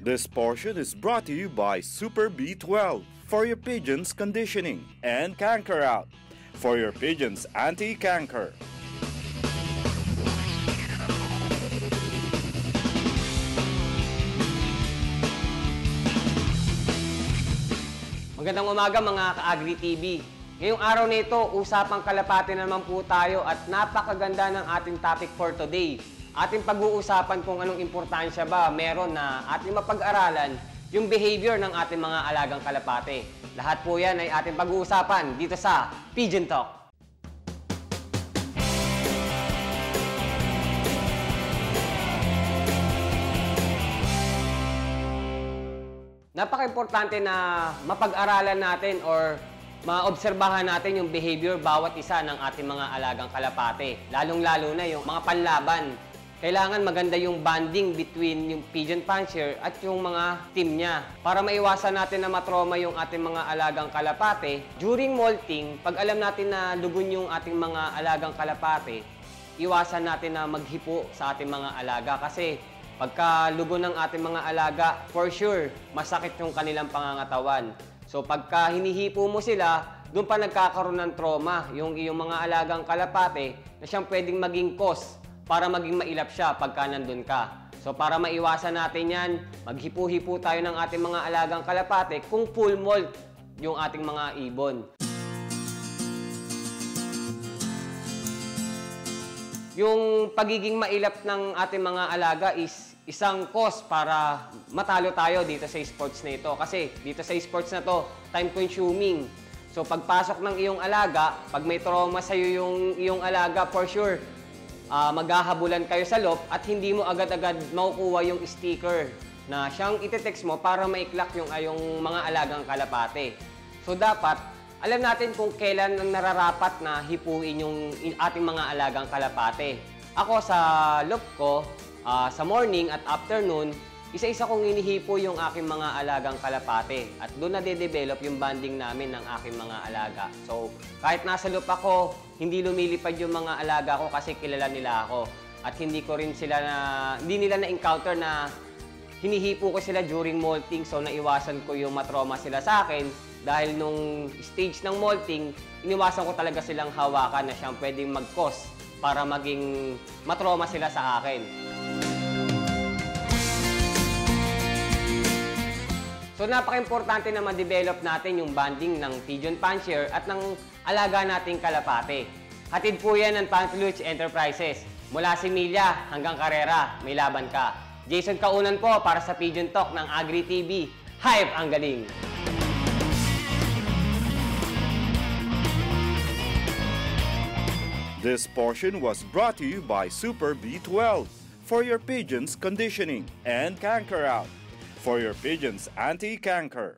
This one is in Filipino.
This portion is brought to you by Super B12 for your pigeon's conditioning and Canker Out for your pigeon's anti-canker. Magandang umaga mga ka-Agri TV. Ngayong araw na ito, usapang kalapati naman po tayo at napakaganda ng ating topic for today. Ating pag-uusapan kung anong importansya ba meron na ating mapag-aralan yung behavior ng ating mga alagang kalapate. Lahat po yan ay ating pag-uusapan dito sa Pigeon Talk. Napaka-importante na mapag-aralan natin or maobserbahan natin yung behavior bawat isa ng ating mga alagang kalapate. Lalong-lalo na yung mga panlaban. Kailangan maganda yung bonding between yung pigeon fancier at yung mga team niya. Para maiwasan natin na matroma yung ating mga alagang kalapate, during molting, pag alam natin na lugon yung ating mga alagang kalapate, iwasan natin na maghipo sa ating mga alaga kasi pagka lugon ng ating mga alaga, for sure, masakit yung kanilang pangangatawan. So pagka hinihipo mo sila, doon pa nagkakaroon ng trauma yung iyong mga alagang kalapate na siyang pwedeng maging cause para maging mailap siya pagka nandun ka. So para maiwasan natin yan, maghipo-hipo tayo ng ating mga alagang kalapate kung full molt yung ating mga ibon. Yung pagiging mailap ng ating mga alaga is isang cause para matalo tayo dito sa sports na ito. Kasi dito sa sports na to, time consuming. So pagpasok ng iyong alaga, pag may trauma sa'yo yung iyong alaga, for sure, maghahabulan kayo sa loop at hindi mo agad-agad makukuha yung sticker na siyang ite-text mo para maiklak yung mga alagang kalapate. So dapat, alam natin kung kailan ang nararapat na hipuin yung ating mga alagang kalapate. Ako sa loop ko, sa morning at afternoon, isa-isa kong inihipo yung aking mga alagang kalapate at doon nade-develop yung bonding namin ng aking mga alaga. So, kahit nasa loop ako, hindi lumilipad yung mga alaga ko kasi kilala nila ako. At hindi nila na-encounter na hinihipo ko sila during molting, so naiwasan ko yung matroma sila sa akin dahil nung stage ng molting, iniwasan ko talaga silang hawakan na siyang pwedeng mag-cause para maging matroma sila sa akin. So, napaka-importante na ma-develop natin yung bonding ng pigeon fancier at ng alaga nating kalapate. Hatid po yan ng Pantluch Enterprises. Mula Similya hanggang Carrera, may laban ka. Jason Kaunan po para sa Pigeon Talk ng Agri TV. Hype ang galing! This portion was brought to you by Super B12 for your pigeon's conditioning and Canker Out for your pigeon's anti-canker.